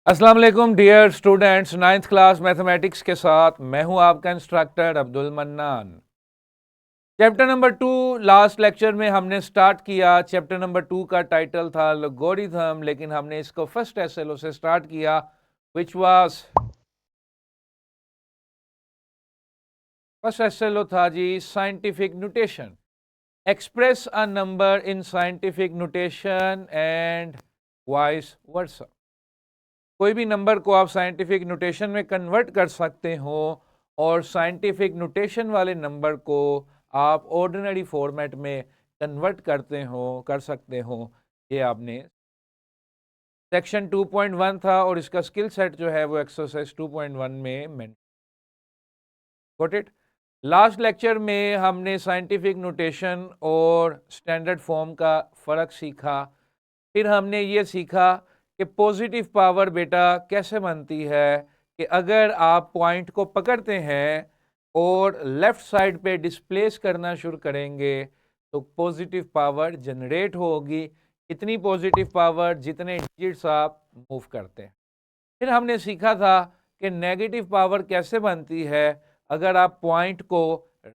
अस्सलाम वालेकुम dear students, ninth class mathematics के साथ मैं हूं आपका instructor Abdul Mannan. Chapter number 2 last lecture में हमने स्टार्ट किया। चैप्टर नंबर 2 का टाइटल था लोगरिथम, लेकिन हमने इसको फर्स्ट एसएलओ से स्टार्ट किया, विच वाज फर्स्ट एसएलओ था जी scientific notation. Express a number in scientific notation and vice versa. कोई भी नंबर को आप साइंटिफिक नोटेशन में कन्वर्ट कर सकते हो और साइंटिफिक नोटेशन वाले नंबर को आप ऑर्डिनरी फॉर्मेट में कन्वर्ट कर सकते हो। ये आपने सेक्शन 2.1 था और इसका स्किल सेट जो है वो एक्सरसाइज 2.1 में mention. Got it. Last lecture में हमने साइंटिफिक नोटेशन और स्टैंडर्ड फॉर्म का फ़र्क सीखा। फिर हमने ये सीखा कि पॉजिटिव पावर बेटा कैसे बनती है, कि अगर आप पॉइंट को पकड़ते हैं और लेफ्ट साइड पे डिस्प्लेस करना शुरू करेंगे तो पॉजिटिव पावर जनरेट होगी। इतनी पॉजिटिव पावर जितने डिजिट्स आप मूव करते हैं। फिर हमने सीखा था कि नेगेटिव पावर कैसे बनती है। अगर आप पॉइंट को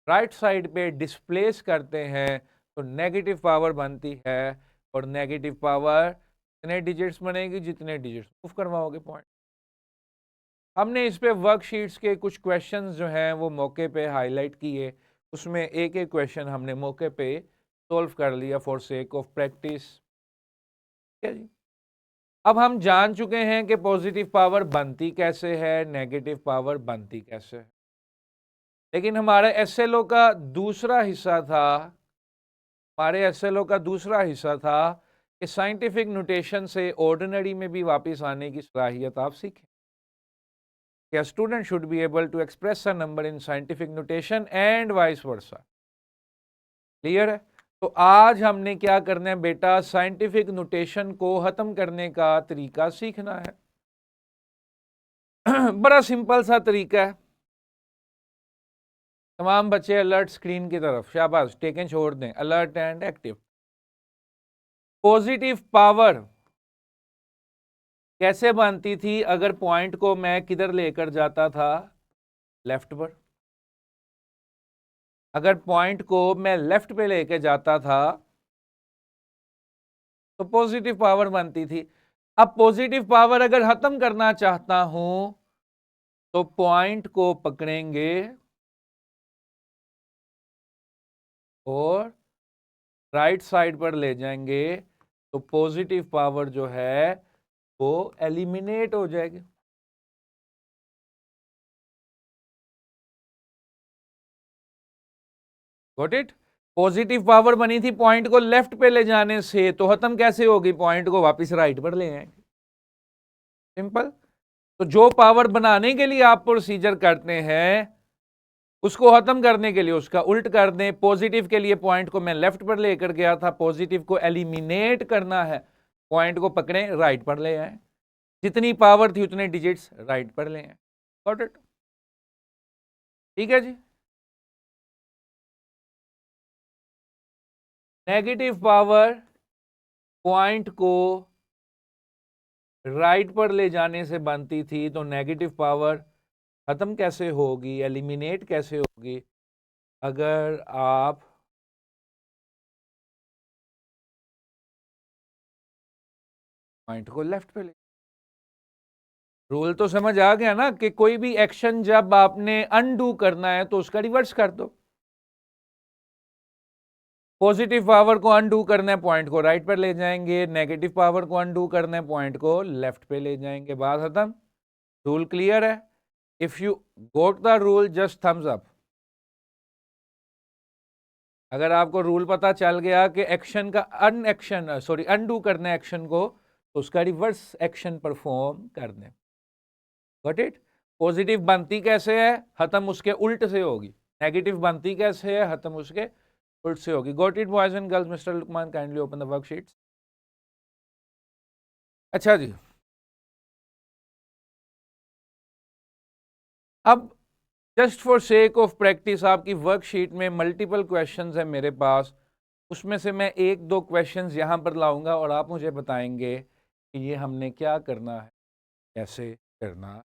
राइट साइड पे डिस्प्लेस करते हैं तो नेगेटिव पावर बनती है, और नेगेटिव पावर इतने डिजिट्स बनेगी जितने डिजिट्स मूव करवाओगे पॉइंट। हमने इस पे वर्कशीट्स के कुछ क्वेश्चंस जो हैं वो मौके पे हाईलाइट किए, उसमें एक एक क्वेश्चन हमने मौके पे सॉल्व कर लिया फॉर सेक ऑफ प्रैक्टिस। ठीक है जी। अब हम जान चुके हैं कि पॉजिटिव पावर बनती कैसे है, नेगेटिव पावर बनती कैसे है। लेकिन हमारे एसएलओ का दूसरा हिस्सा था कि साइंटिफिक नोटेशन से ऑर्डिनरी में भी वापस आने की सलाहियत आप सीखें। A student should be able to express a number in scientific notation and vice versa. Clear है? तो आज हमने क्या करना है बेटा, साइंटिफिक नोटेशन को खत्म करने का तरीका सीखना है। बड़ा सिंपल सा तरीका है। तमाम बच्चे अलर्ट स्क्रीन की तरफ, शाबाश, टेकन छोड़ दें, alert and active. Positive power कैसे बनती थी अगर पॉइंट को मैं किधर लेकर जाता था, लेफ्ट पर। अगर पॉइंट को मैं लेफ्ट पे लेके जाता था तो पॉजिटिव पावर बनती थी। अब पॉजिटिव पावर अगर खत्म करना चाहता हूं तो पॉइंट को पकड़ेंगे और राइट साइड पर ले जाएंगे तो पॉजिटिव पावर जो है वो एलिमिनेट हो जाएगी। Got it. पॉजिटिव पावर बनी थी पॉइंट को लेफ्ट पे ले जाने से, तो खत्म कैसे होगी, पॉइंट को वापस राइट पर ले आएंगे। सिंपल। तो जो पावर बनाने के लिए आप प्रोसीजर करते हैं उसको खत्म करने के लिए उसका उल्ट कर दें। पॉजिटिव के लिए पॉइंट को मैं लेफ्ट पर लेकर गया था, पॉजिटिव को एलिमिनेट करना है, पॉइंट को पकड़े राइट पर ले आए, जितनी पावर थी उतने डिजिट्स राइट पर ले आए। Got it. ठीक है जी। नेगेटिव पावर पॉइंट को राइट पर ले जाने से बनती थी, तो नेगेटिव पावर खत्म कैसे होगी, एलिमिनेट कैसे होगी, अगर आप पॉइंट को लेफ्ट पे ले। रूल तो समझ आ गया ना, कि कोई भी एक्शन जब आपने अनडू करना है तो उसका रिवर्स कर दो। पॉजिटिव पावर को अनडू करना है, पॉइंट को राइट पर ले जाएंगे, नेगेटिव पावर को अनडू करना है, पॉइंट को लेफ्ट पे ले जाएंगे। बात खत्म। रूल क्लियर है? If you got the rule just thumbs up. अगर आपको रूल पता चल गया कि एक्शन का अनडू करना है एक्शन को, तो उसका रिवर्स एक्शन परफॉर्म कर दें। Got it. पॉजिटिव बनती कैसे है, खत्म उसके उल्ट से होगी। नेगेटिव बनती कैसे है, खत्म उसके उल्ट से होगी। Got it boys and girls? Mister Luqman kindly open the worksheets. अच्छा जी। अब just for sake of practice आपकी वर्कशीट में मल्टीपल क्वेश्चंस है मेरे पास, उसमें से मैं एक दो क्वेश्चंस यहाँ पर लाऊंगा और आप मुझे बताएंगे कि ये हमने क्या करना है। कैसे करना।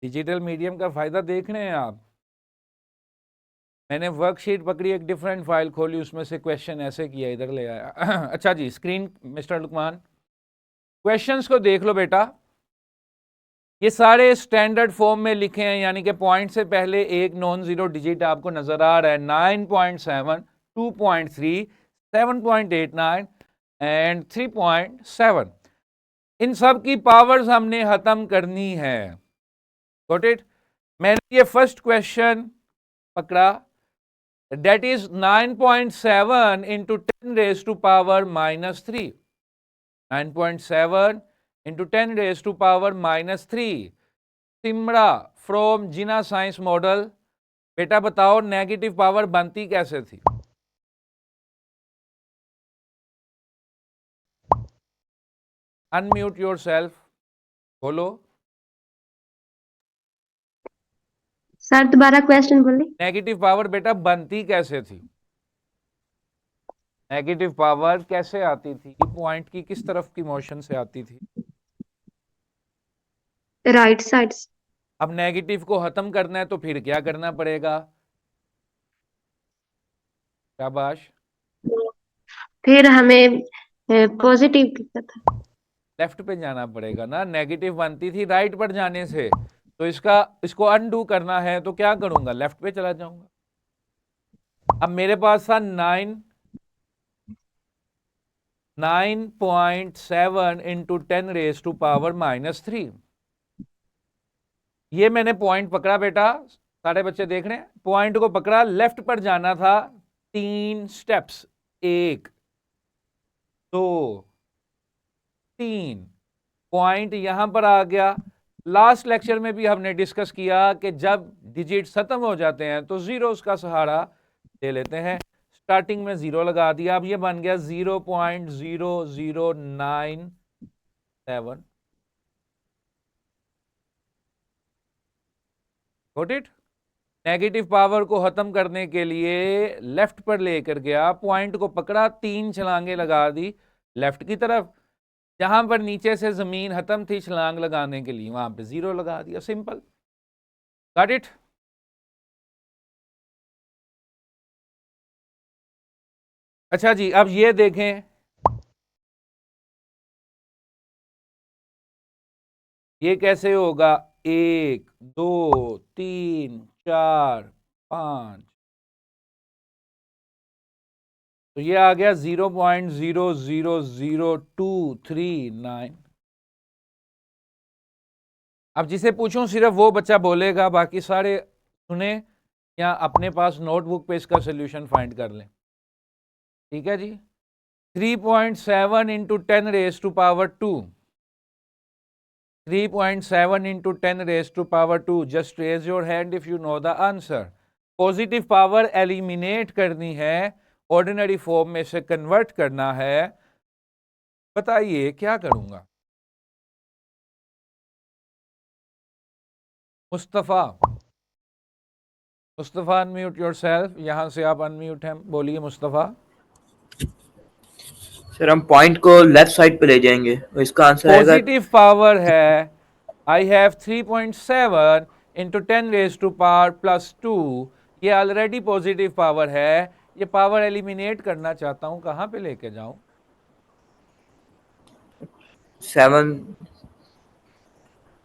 डिजिटल मीडियम का फायदा देख रहे हैं आप। मैंने वर्कशीट पकड़ी, एक डिफरेंट फाइल खोली, उसमें से क्वेश्चन ऐसे किया, इधर ले आया। अच्छा जी, स्क्रीन मिस्टर लुकमान, क्वेश्चंस को देख लो बेटा। ये सारे स्टैंडर्ड फॉर्म में लिखे हैं, यानी कि पॉइंट से पहले एक नॉन जीरो डिजिट आपको नजर आ रहा है। 9.7, 2.3, 7.89 एंड 3.7। इन सब की पावर्स हमने खत्म करनी है। Got it. मैंने ये फर्स्ट क्वेश्चन पकड़ा, that is 9.7 into 10 raised to power minus 3. 9.7 into 10 raised to power minus 3. Simra from Jinnah science model, बेटा बताओ नेगेटिव पावर बनती कैसे थी। अनम्यूट योर सेल्फ, बोलो। सर दोबारा क्वेश्चन बोले। नेगेटिव पावर बेटा बनती कैसे थी, नेगेटिव पावर कैसे आती थी, पॉइंट की किस तरफ की मोशन से आती थी। Right side. अब नेगेटिव को खत्म करना है तो फिर क्या करना पड़ेगा, शाबाश। फिर हमें पॉजिटिव दिखता था। लेफ्ट पे जाना पड़ेगा ना, नेगेटिव बनती थी राइट पर जाने से, तो इसको अनडू करना है तो क्या करूंगा, लेफ्ट पे चला जाऊंगा। अब मेरे पास था 9.7 into 10 raise to power minus 3। ये मैंने पॉइंट पकड़ा बेटा, सारे बच्चे देख रहे हैं, पॉइंट को पकड़ा, लेफ्ट पर जाना था, 3 स्टेप्स, 1 2 3, पॉइंट यहां पर आ गया। लास्ट लेक्चर में भी हमने डिस्कस किया कि जब डिजिट्स खत्म हो जाते हैं तो जीरोस का सहारा ले लेते हैं। स्टार्टिंग में जीरो लगा दिया, अब ये बन गया 0.0097। Got it. नेगेटिव पावर को खत्म करने के लिए लेफ्ट पर लेकर गया, पॉइंट को पकड़ा, 3 छलांगे लगा दी लेफ्ट की तरफ, जहां पर नीचे से जमीन खत्म थी छलांग लगाने के लिए वहां पे जीरो लगा दिया, सिंपल। Got it. अच्छा जी, अब ये देखें, ये कैसे होगा, 1 2 3 4 5, तो ये आ गया 0.000239। अब जिसे पूछूं सिर्फ वो बच्चा बोलेगा, बाकी सारे सुने या अपने पास नोटबुक पे इसका सोल्यूशन फाइंड कर लें। ठीक है जी। 3.7 into 10 raise to power 2, 3.7 into 10 raise to power 2। Just raise your hand if you know the answer. Positive power eliminate करनी है, ऑर्डिनरी फॉर्म में से कन्वर्ट करना है, बताइए क्या करूंगा। मुस्तफ़ा, मुस्तफ़ा अनम्यूट योरसेल्फ, यहां से आप अनम्यूट हैं, बोलिए मुस्तफ़ा। सर हम पॉइंट को लेफ्ट साइड पे ले जाएंगे, इसका आंसर आएगा। पॉजिटिव पावर है, I have 3.7 into 10 raise to power plus 2, ये ऑलरेडी पॉजिटिव पावर है, ये पावर एलिमिनेट करना चाहता हूं, कहां पे लेके जाऊं। 7।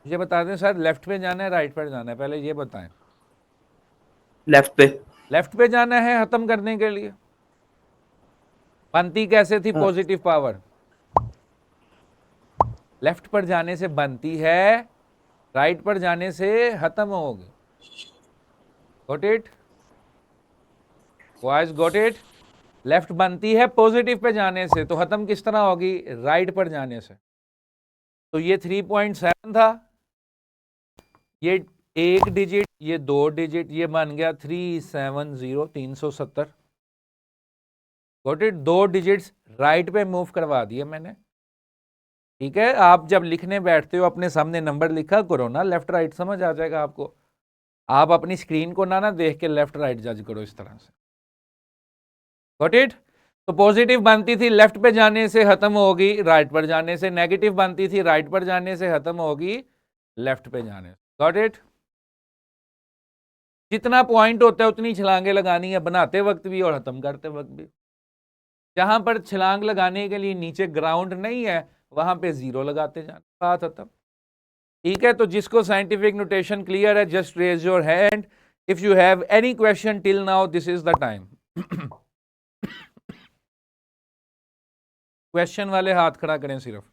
ये बता दें सर, लेफ्ट पे जाना है राइट पर जाना है, पहले ये बताएं। लेफ्ट पे। लेफ्ट पे जाना है खत्म करने के लिए। बनती कैसे थी पॉजिटिव पावर, लेफ्ट पर जाने से बनती है, राइट पर जाने से खत्म होगी। Got it boys, got it. Left बनती है पॉजिटिव पे जाने से, तो खत्म किस तरह होगी, राइट पर जाने से। तो ये 3.7 था, ये 1 डिजिट, ये 2 डिजिट, ये बन गया 370, 370। Got it? 2 डिजिट्स राइट पे मूव करवा दिए मैंने। ठीक है, आप जब लिखने बैठते हो अपने सामने नंबर लिखा करो ना, लेफ्ट राइट समझ आ जाएगा आपको। आप अपनी स्क्रीन को ना देख के लेफ्ट राइट जज करो इस तरह से। Got it? तो पॉजिटिव बनती थी लेफ्ट पे जाने से खत्म होगी राइट पर जाने से, नेगेटिव बनती थी राइट पर जाने से खत्म होगी लेफ्ट पे जाने से। Got it? जितना पॉइंट होता है उतनी छलांगे लगानी है, बनाते वक्त भी और खत्म करते वक्त भी। जहां पर छलांग लगाने के लिए नीचे ग्राउंड नहीं है वहां पे 0 लगाते जाना, बात खत्म। ठीक है, तो जिसको साइंटिफिक नोटेशन क्लियर है just raise your hand. If you have any question till now this is the time. Question वाले हाथ खड़ा करें सिर्फ।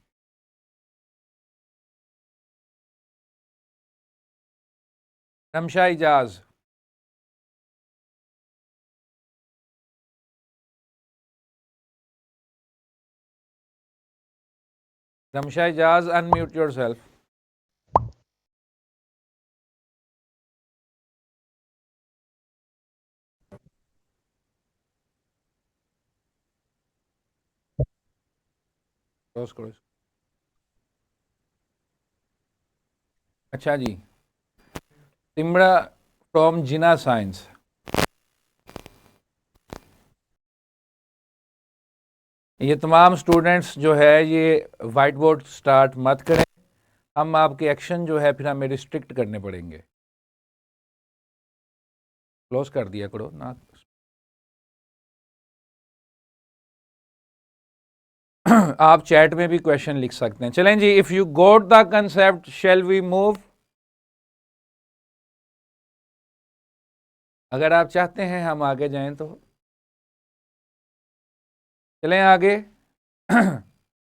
Ramsha Ijaz, Ramsha Ijaz, unmute yourself. Close करो। अच्छा जी, तिमड़ा फ्रॉम जिना साइंस। ये तमाम स्टूडेंट्स जो है ये वाइट बोर्ड स्टार्ट मत करें, हम आपके एक्शन जो है फिर हमें रिस्ट्रिक्ट करने पड़ेंगे। क्लोज कर दिया करो ना। आप चैट में भी क्वेश्चन लिख सकते हैं। चलें जी, if you got the concept shall we move. अगर आप चाहते हैं हम आगे जाएं तो चलें आगे।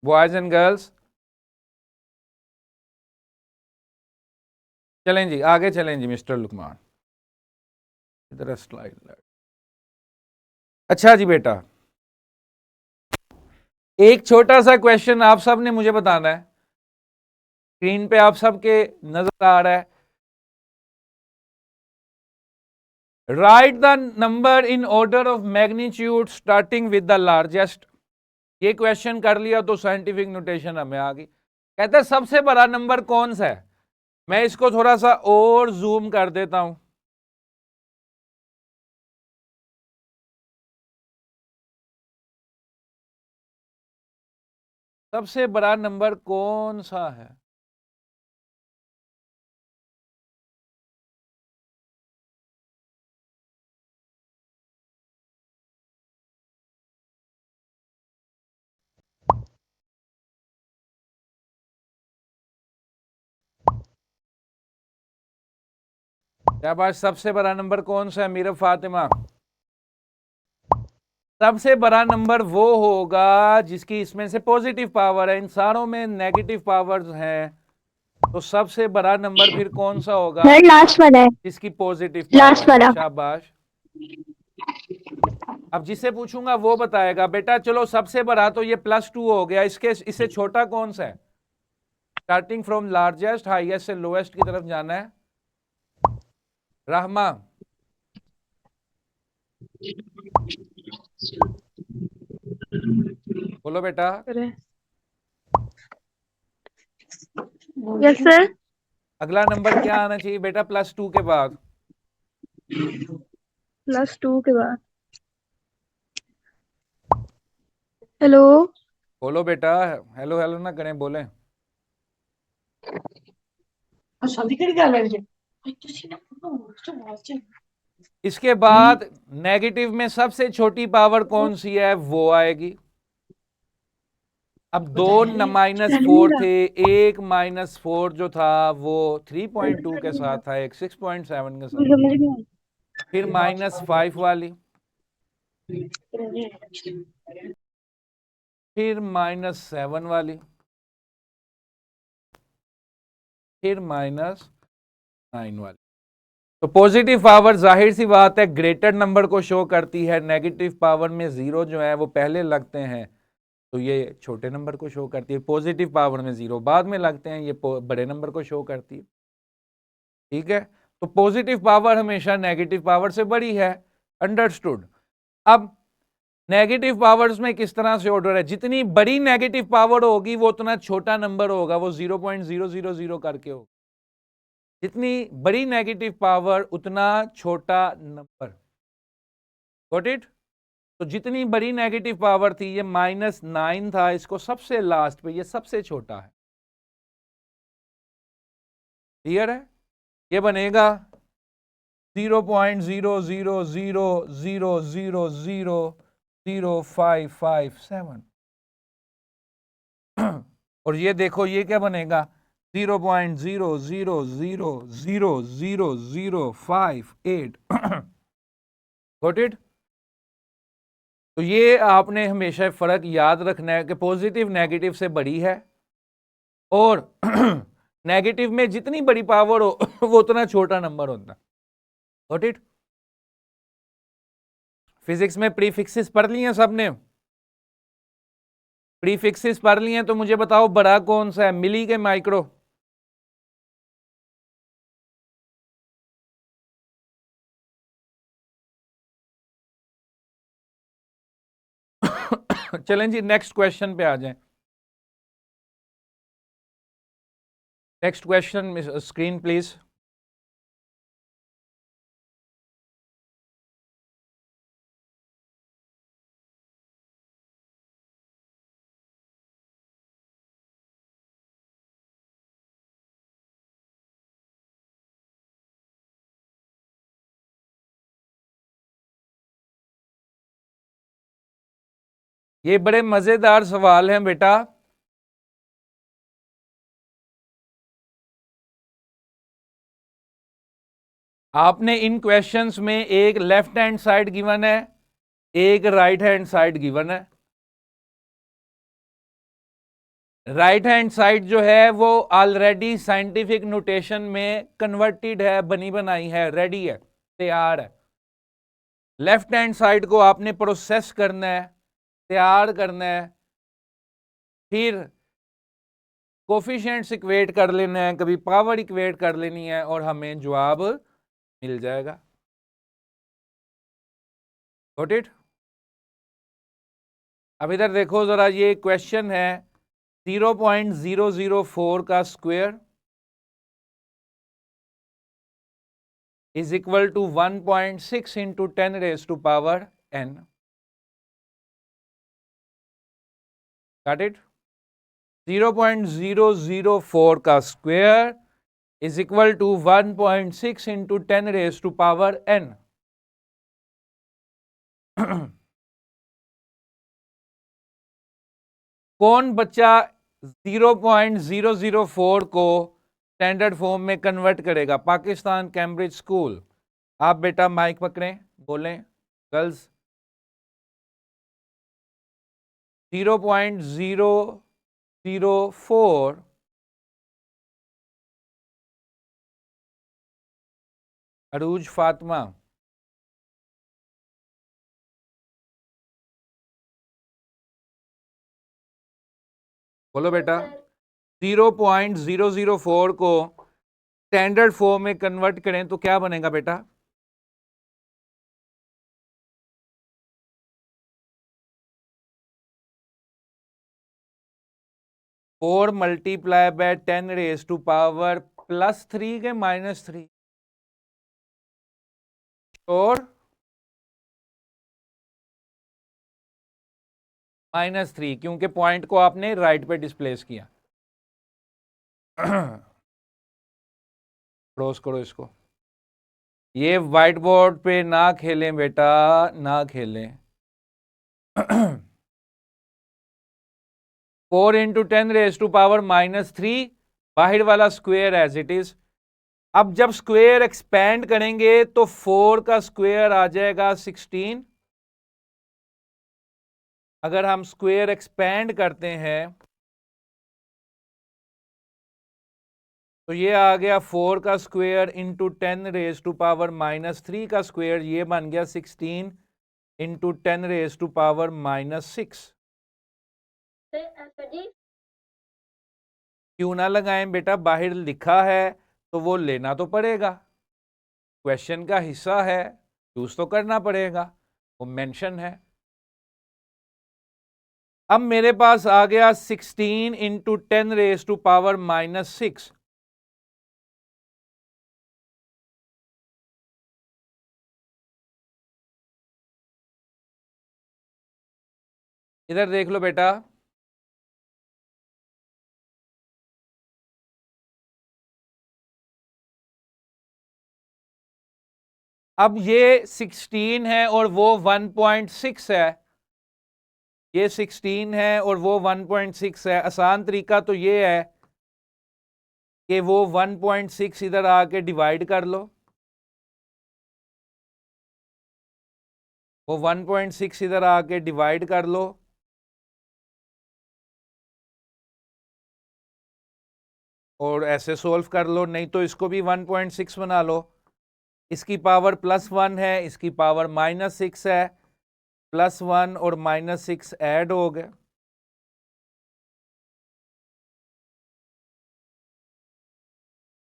बॉयज एंड गर्ल्स चलें जी, आगे चलें जी मिस्टर लुकमान। इधर स्लाइड। अच्छा जी बेटा, एक छोटा सा क्वेश्चन आप सब ने मुझे बताना है। स्क्रीन पे आप सबके नजर आ रहा है। Right the number in order of magnitude starting with the largest. ये क्वेश्चन कर लिया तो साइंटिफिक नोटेशन हमें आ गई। कहते हैं सबसे बड़ा नंबर कौन सा है। मैं इसको थोड़ा सा और जूम कर देता हूं। सबसे बड़ा नंबर कौन सा है? शाबाश, सबसे बड़ा नंबर कौन सा है मीरा फातिमा? सबसे बड़ा नंबर वो होगा जिसकी इसमें से पॉजिटिव पावर है, इन सारों में नेगेटिव पावर्स हैं। तो सबसे बड़ा नंबर फिर कौन सा होगा? सर लास्ट वाला है, जिसकी पॉजिटिव लास्ट पावर है। वाला। शाबाश। अब जिससे पूछूंगा वो बताएगा। बेटा चलो, सबसे बड़ा तो ये +2 हो गया, इससे छोटा कौन सा है? स्टार्टिंग फ्रॉम लार्जेस्ट हाईएस्ट से लोएस्ट की तरफ जाना है। रहमा, बोलो बेटा। Yes sir. अगला नंबर क्या आना चाहिए बेटा +2 के बाद? +2 के बाद हेलो। बोलो बेटा, हेलो हेलो ना करें, बोलें। इसके बाद नेगेटिव में सबसे छोटी पावर कौन सी है वो आएगी। अब 2 -4 थे, 1 -4 जो था वो 3.2 के साथ था, एक 6.7 के साथ, फिर -5 वाली, फिर -7 वाली, फिर -9 वाली। तो पॉजिटिव पावर जाहिर सी बात है ग्रेटर नंबर को शो करती है, नेगेटिव पावर में 0 जो है वो पहले लगते हैं। तो ये छोटे नंबर को शो करती है। पॉजिटिव पावर में 0 बाद में लगते हैं, ये बड़े नंबर को शो करती है। ठीक है, तो पॉजिटिव पावर हमेशा नेगेटिव पावर से बड़ी है। अंडरस्टूड। अब नेगेटिव पावर्स में किस तरह से ऑर्डर है, जितनी बड़ी नेगेटिव पावर होगी वो उतना छोटा नंबर होगा, वो 0.000 करके होगा। जितनी बड़ी नेगेटिव पावर उतना छोटा नंबर। Got it? तो जितनी बड़ी नेगेटिव पावर थी, ये -9 था, इसको सबसे लास्ट पे, ये सबसे छोटा है। क्लियर है? ये बनेगा 0.000000557 और ये देखो ये क्या बनेगा 0.0000058 गॉट इट? तो ये आपने हमेशा फर्क याद रखना है कि पॉजिटिव नेगेटिव से बड़ी है और नेगेटिव में जितनी बड़ी पावर हो वो उतना छोटा नंबर होता है। Got it? फिजिक्स में प्रीफिक्सेस पढ़ लिए हैं सबने? प्रीफिक्सेस पढ़ लिए हैं तो मुझे बताओ बड़ा कौन सा है, मिली के माइक्रो? चलें जी नेक्स्ट क्वेश्चन पे आ जाएं। Next question screen please. ये बड़े मजेदार सवाल हैं बेटा। आपने इन क्वेश्चंस में एक लेफ्ट हैंड साइड गिवन है, एक राइट हैंड साइड गिवन है। राइट हैंड साइड जो है वो ऑलरेडी साइंटिफिक नोटेशन में कन्वर्टेड है, बनी बनाई है, रेडी है, तैयार है। लेफ्ट हैंड साइड को आपने प्रोसेस करना है, तैयार करना है, फिर कोफिशिएंट्स इक्वेट कर लेना है, कभी पावर इक्वेट कर लेनी है और हमें जवाब मिल जाएगा। Got it? अब इधर देखो जरा, ये क्वेश्चन है 0.004 का square is equal to 1.6 into 10 raise to power n। Got it? 0.004 का square is equal to 1.6 into 10 raise to power n। कौन बच्चा 0.004 को स्टैंडर्ड फॉर्म में कन्वर्ट करेगा? पाकिस्तान कैम्ब्रिज स्कूल, आप बेटा माइक पकड़ें, बोलें गर्ल्स। 0.004 अरूज फातिमा, बोलो बेटा। 0.004 को स्टैंडर्ड फॉर्म में कन्वर्ट करें तो क्या बनेगा बेटा? Four multiply by 10 raise to power +3 के -3 और -3, क्योंकि पॉइंट को आपने राइट पे डिस्प्लेस किया। क्लोज करो इसको। ये व्हाइट बोर्ड पे ना खेलें बेटा, ना खेलें। 4 इंटू 10 रेज टू पावर -3, बाहर वाला स्क्वायर एज इट इज। अब जब स्क्वायर एक्सपेंड करेंगे तो 4 का स्क्वायर आ जाएगा 16। अगर हम स्क्वायर एक्सपेंड करते हैं तो ये आ गया 4 का square into 10 raise to power -3 का स्क्वायर, ये बन गया 16 इंटू 10 रेज टू पावर -6। क्यों ना लगाएं बेटा, बाहर लिखा है तो वो लेना तो पड़ेगा, क्वेश्चन का हिस्सा है, यूज तो करना पड़ेगा, वो मेंशन है। अब मेरे पास आ गया 16 इंटू 10 रेज टू पावर -6। इधर देख लो बेटा, अब ये 16 है और वो 1.6 है, ये 16 है और वो 1.6 है। आसान तरीका तो ये है कि वो 1.6 इधर आके डिवाइड कर लो, वो 1.6 इधर आके डिवाइड कर लो, और ऐसे सोल्व कर लो, नहीं तो इसको भी 1.6 बना लो। इसकी पावर +1 है, इसकी पावर -6 है, +1 और -6 ऐड हो गए,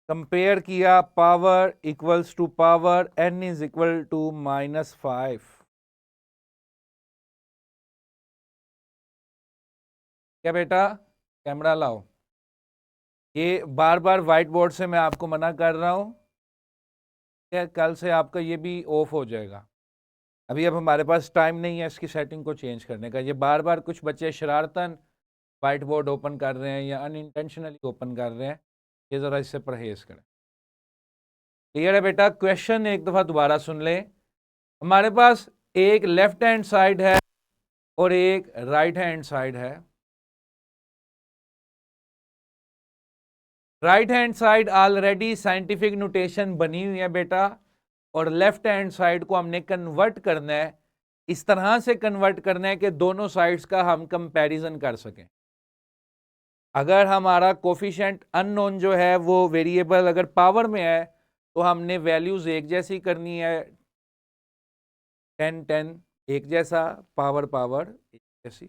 कंपेयर किया, power equals to power n is equal to -5। क्या बेटा, कैमरा लाओ, ये बार बार व्हाइट बोर्ड से मैं आपको मना कर रहा हूं कि कल से आपका ये भी ऑफ हो जाएगा। अभी अब हमारे पास टाइम नहीं है इसकी सेटिंग को चेंज करने का। ये बार बार कुछ बच्चे शरारतन व्हाइट बोर्ड ओपन कर रहे हैं या अनइंटेंशनली ओपन कर रहे हैं, ये ज़रा इससे परहेज करें। क्लियर है बेटा? क्वेश्चन एक दफ़ा दोबारा सुन लें। हमारे पास एक लेफ्ट हैंड साइड है और एक राइट हैंड साइड है। Right hand side already scientific notation बनी हुई है बेटा, और लेफ्ट हैंड साइड को हमने कन्वर्ट करना है, इस तरह से कन्वर्ट करना है कि दोनों साइड्स का हम कंपैरिजन कर सकें। अगर हमारा कोफिशिएंट अननोन जो है वो वेरिएबल अगर पावर में है तो हमने वैल्यूज एक जैसी करनी है, 10 10 एक जैसा, पावर पावर एक जैसी।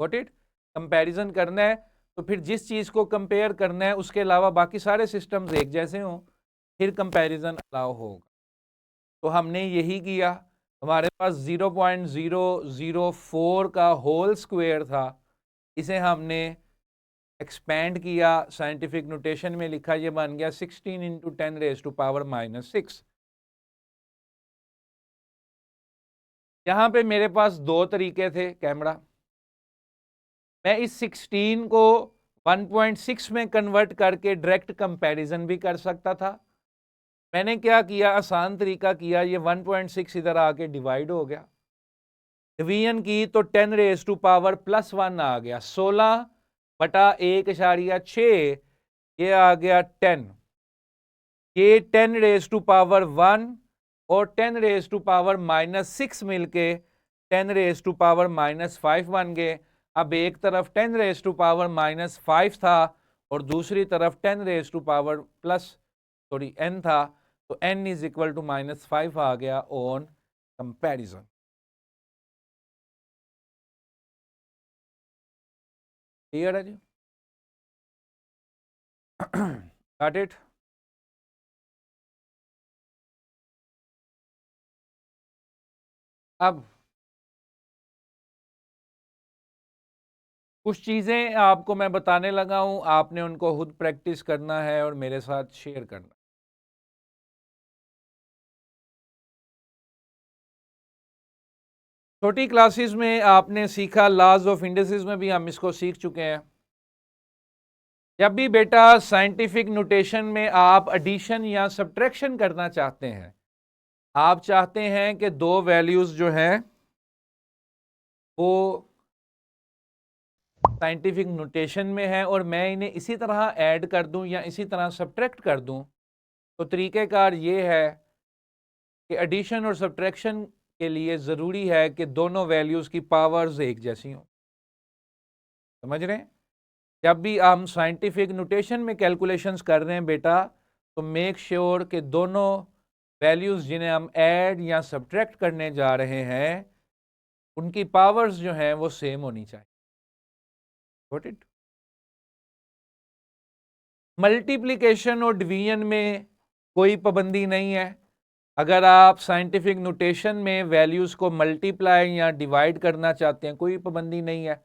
Got it? कंपैरिजन करना है तो फिर जिस चीज़ को कंपेयर करना है उसके अलावा बाकी सारे सिस्टम्स एक जैसे हों, फिर कंपैरिजन अलाउ होगा। तो हमने यही किया। हमारे पास 0.004 का होल स्क्वायर था, इसे हमने एक्सपेंड किया, साइंटिफिक नोटेशन में लिखा, ये बन गया 16 इंटू 10 रेज टू पावर -6। यहाँ पे मेरे पास दो तरीके थे कैमरा, मैं इस 16 को 1.6 में कन्वर्ट करके डायरेक्ट कंपैरिजन भी कर सकता था। मैंने क्या किया, आसान तरीका किया, ये 1.6 इधर आके डिवाइड हो गया, डिवीजन की तो 10 रेज टू पावर +1 आ गया, 16/1.6, ये आ गया 10, ये 10 रेज टू पावर 1 और 10 रेज टू पावर -6 मिलके 10 रेज टू पावर -5 बन गए। अब एक तरफ 10 रेज टू पावर -5 था और दूसरी तरफ 10 रेज टू पावर n था, तो n इज इक्वल टू -5 आ गया ऑन कंपैरिजन। क्लियर है जी? Got it? अब कुछ चीज़ें आपको मैं बताने लगा हूं, आपने उनको खुद प्रैक्टिस करना है और मेरे साथ शेयर करना। छोटी क्लासेस में आपने सीखा, लॉज ऑफ इंडिसेस में भी हम इसको सीख चुके हैं। जब भी बेटा साइंटिफिक नोटेशन में आप एडिशन या सब्ट्रैक्शन करना चाहते हैं, आप चाहते हैं कि दो वैल्यूज जो हैं वो साइंटिफिक नोटेशन में है और मैं इन्हें इसी तरह ऐड कर दूं या इसी तरह सब्ट्रैक्ट कर दूं, तो तरीक़ेकार ये है कि एडिशन और सब्ट्रैक्शन के लिए ज़रूरी है कि दोनों वैल्यूज़ की पावर्स एक जैसी हों। समझ रहे हैं? जब भी हम साइंटिफिक नोटेशन में कैलकुलेशंस कर रहे हैं बेटा, तो मेक श्योर कि दोनों वैल्यूज़ जिन्हें हम ऐड या सब्ट्रैक्ट करने जा रहे हैं उनकी पावर्स जो हैं वो सेम होनी चाहिए। Got it. मल्टीप्लिकेशन और डिवीजन में कोई पाबंदी नहीं है। अगर आप साइंटिफिक नोटेशन में वैल्यूज को मल्टीप्लाई या डिवाइड करना चाहते हैं, कोई पाबंदी नहीं है।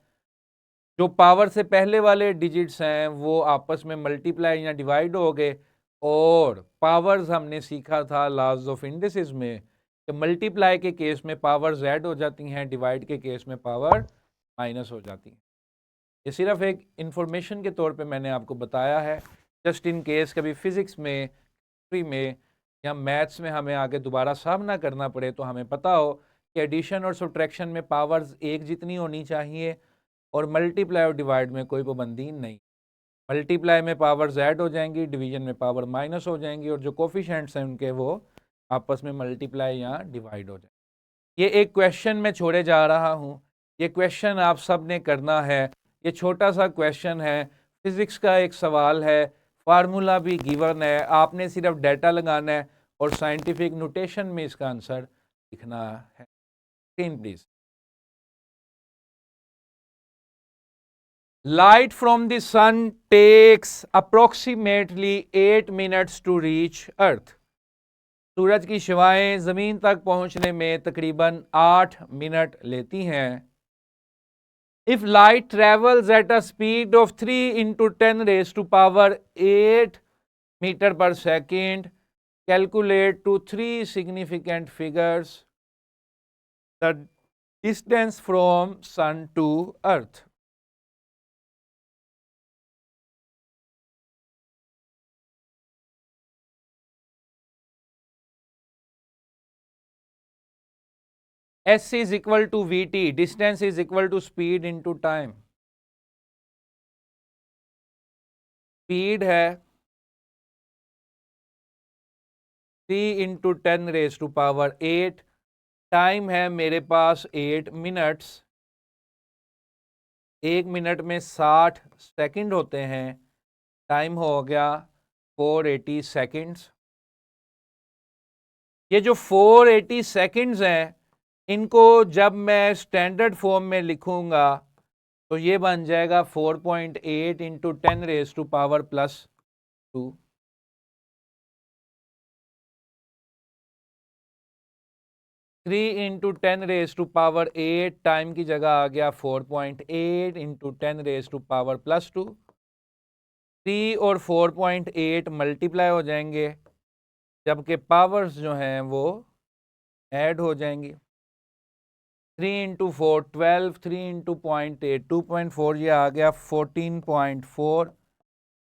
जो पावर से पहले वाले डिजिट्स हैं वो आपस में मल्टीप्लाई या डिवाइड हो गए, और पावर्स हमने सीखा था लॉज ऑफ इंडिसेस में कि मल्टीप्लाई के केस में पावर्स ऐड हो जाती हैं, डिवाइड के केस में पावर माइनस हो जाती है। ये सिर्फ एक इंफॉर्मेशन के तौर पे मैंने आपको बताया है, जस्ट इन केस कभी फिजिक्स में, हिस्ट्री में या मैथ्स में हमें आगे दोबारा सामना करना पड़े तो हमें पता हो कि एडिशन और सब्ट्रैक्शन में पावर्स एक जितनी होनी चाहिए, और मल्टीप्लाई और डिवाइड में कोई पाबंदी नहीं। मल्टीप्लाई में पावर्स ऐड हो जाएंगी, डिवीजन में पावर माइनस हो जाएंगी, और जो कोफिशिएंट्स हैं उनके वो आपस में मल्टीप्लाई या डिवाइड हो जाएंगे। ये एक क्वेश्चन मैं छोड़े जा रहा हूँ, ये क्वेश्चन आप सब ने करना है। ये छोटा सा क्वेश्चन है, फिजिक्स का एक सवाल है, फार्मूला भी गिवन है, आपने सिर्फ डाटा लगाना है और साइंटिफिक नोटेशन में इसका आंसर लिखना है। Screen please. Light from the sun takes approximately 8 minutes to reach Earth. सूरज की शवाएं जमीन तक पहुंचने में तकरीबन 8 मिनट लेती हैं। If light travels at a speed of 3 into 10 raised to power 8 meter per second, calculate to 3 significant figures the distance from sun to Earth. S is equal to Vt, distance is equal to speed into time. Speed है 3 into 10 raised to power 8, time है मेरे पास 8 minutes, 1 minute में 60 second होते हैं, time हो गया 480 seconds. ये जो 480 सेकंड्स हैं, इनको जब मैं स्टैंडर्ड फॉर्म में लिखूंगा तो ये बन जाएगा 4.8 into 10 raise to power plus 2। 3 into 10 raise to power 8, time की जगह आ गया 4.8 into 10 raise to power plus 2। 3 और 4.8 मल्टीप्लाई हो जाएंगे, जबकि पावर्स जो हैं वो ऐड हो जाएंगी। 3 इंटू 4 12, 3 इंटू 0.8 2.4, ये आ गया 14.4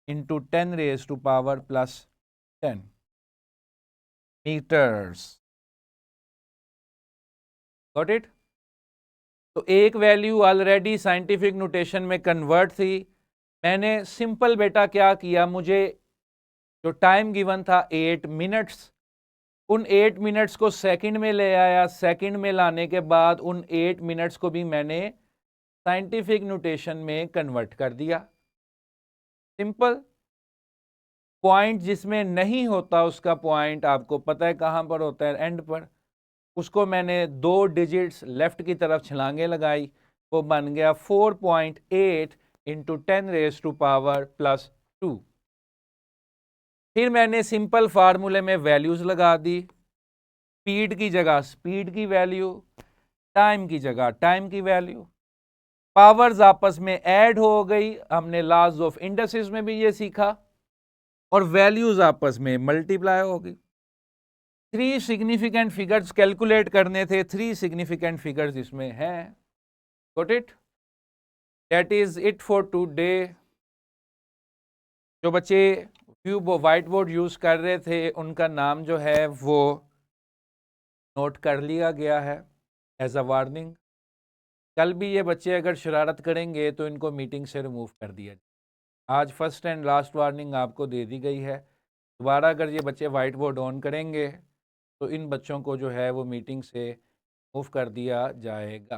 into 10 raise to power plus 10 metres. Got it. तो एक वैल्यू ऑलरेडी साइंटिफिक नोटेशन में कन्वर्ट थी। मैंने सिंपल बेटा क्या किया, मुझे जो टाइम गिवन था 8 मिनट्स, उन 8 मिनट्स को सेकंड में ले आया। सेकंड में लाने के बाद उन 8 मिनट्स को भी मैंने साइंटिफिक नोटेशन में कन्वर्ट कर दिया। सिंपल। पॉइंट जिसमें नहीं होता उसका पॉइंट आपको पता है कहाँ पर होता है, एंड पर। उसको मैंने 2 डिजिट्स लेफ्ट की तरफ छलांगे लगाई, वो बन गया 4.8 into 10 raise to power plus 2। फिर मैंने सिंपल फार्मूले में वैल्यूज लगा दी। स्पीड की जगह स्पीड की वैल्यू, टाइम की जगह टाइम की वैल्यू। पावर्स आपस में ऐड हो गई, हमने लॉज ऑफ इंडस्ट्रीज में भी ये सीखा, और वैल्यूज आपस में मल्टीप्लाई हो गई। 3 सिग्निफिकेंट फिगर्स कैलकुलेट करने थे, 3 सिग्निफिकेंट फिगर्स इसमें हैं। Got it. That is it for today. जो बच्चे व्हाइट बोर्ड यूज कर रहे थे उनका नाम जो है वो नोट कर लिया गया है एज अ वार्निंग। कल भी ये बच्चे अगर शरारत करेंगे तो इनको मीटिंग से रिमूव कर दिया जाए। आज फर्स्ट एंड लास्ट वार्निंग आपको दे दी गई है। दोबारा अगर ये बच्चे वाइट बोर्ड ऑन करेंगे तो इन बच्चों को जो है वो मीटिंग से मूव कर दिया जाएगा।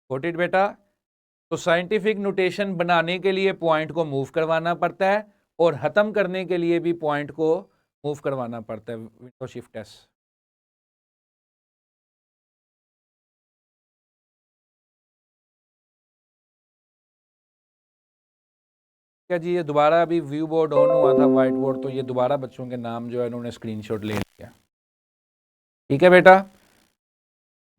गॉट इट बेटा। तो साइंटिफिक नोटेशन बनाने के लिए पॉइंट को मूव करवाना पड़ता है, और ख़त्म करने के लिए भी पॉइंट को मूव करवाना पड़ता है। Window shift S. है जी, ये दोबारा अभी व्यू बोर्ड ऑन हुआ था वाइट बोर्ड, तो ये दोबारा बच्चों के नाम जो है इन्होंने स्क्रीनशॉट ले लिया। ठीक है बेटा,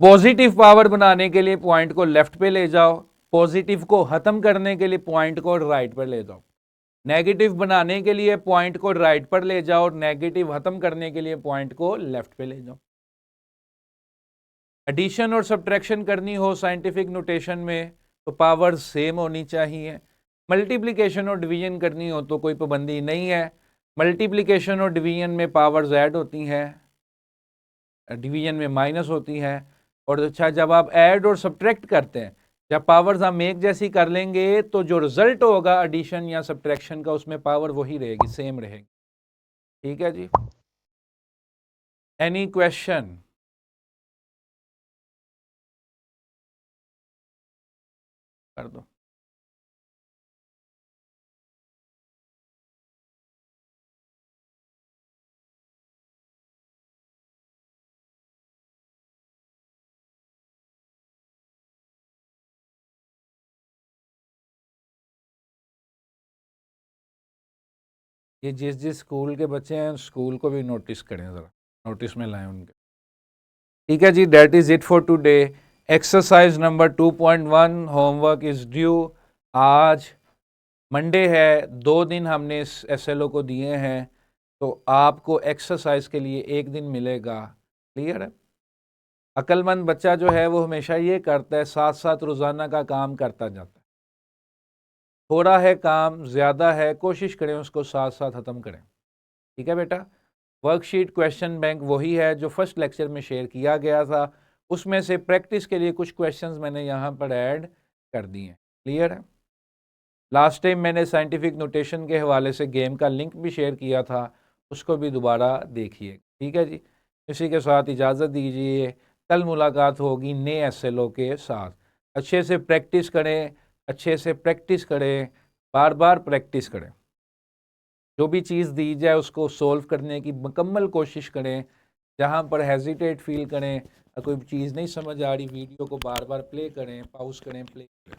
पॉजिटिव पावर बनाने के लिए पॉइंट को लेफ्ट पे ले जाओ, पॉजिटिव को खत्म करने के लिए पॉइंट को राइट पर ले जाओ, नेगेटिव बनाने के लिए पॉइंट को राइट पर ले जाओ, नेगेटिव खत्म करने के लिए पॉइंट को लेफ्ट पे ले जाओ। एडिशन और सब्ट्रैक्शन करनी हो साइंटिफिक नोटेशन में तो पावर सेम होनी चाहिए। मल्टीप्लिकेशन और डिवीजन करनी हो तो कोई पाबंदी नहीं है, मल्टीप्लिकेशन और डिवीजन में पावर्स ऐड होती हैं, डिवीजन में माइनस होती हैं। और अच्छा, जब आप ऐड और सब्ट्रैक्ट करते हैं, जब पावर्स हम एक जैसी कर लेंगे तो जो रिजल्ट होगा एडिशन या सब्ट्रैक्शन का, उसमें पावर वही रहेगी, सेम रहेगी। ठीक है जी, एनी क्वेश्चन? कर दो। ये जिस जिस स्कूल के बच्चे हैं स्कूल को भी नोटिस करें, ज़रा नोटिस में लाएं उनके। ठीक है जी, that is it for today. Exercise number 2.1 homework is due. आज मंडे है, 2 दिन हमने इस SLO को दिए हैं, तो आपको एक्सरसाइज के लिए 1 दिन मिलेगा। क्लियर है? अक्लमंद बच्चा जो है वो हमेशा ये करता है, साथ साथ रोज़ाना का काम करता जाता है। थोड़ा है काम, ज़्यादा है, कोशिश करें उसको साथ साथ ख़त्म करें। ठीक है बेटा, वर्कशीट क्वेश्चन बैंक वही है जो फर्स्ट लेक्चर में शेयर किया गया था, उसमें से प्रैक्टिस के लिए कुछ क्वेश्चंस मैंने यहाँ पर ऐड कर दिए। क्लियर है? लास्ट टाइम मैंने साइंटिफिक नोटेशन के हवाले से गेम का लिंक भी शेयर किया था, उसको भी दोबारा देखिए। ठीक है जी, इसी के साथ इजाज़त दीजिए, कल मुलाकात होगी नए SLO के साथ। अच्छे से प्रैक्टिस करें, अच्छे से प्रैक्टिस करें, बार बार प्रैक्टिस करें। जो भी चीज़ दी जाए उसको सोल्व करने की मुकम्मल कोशिश करें। जहाँ पर हेजिटेट फील करें, कोई चीज़ नहीं समझ आ रही, वीडियो को बार बार प्ले करें, पॉज करें, प्ले करें।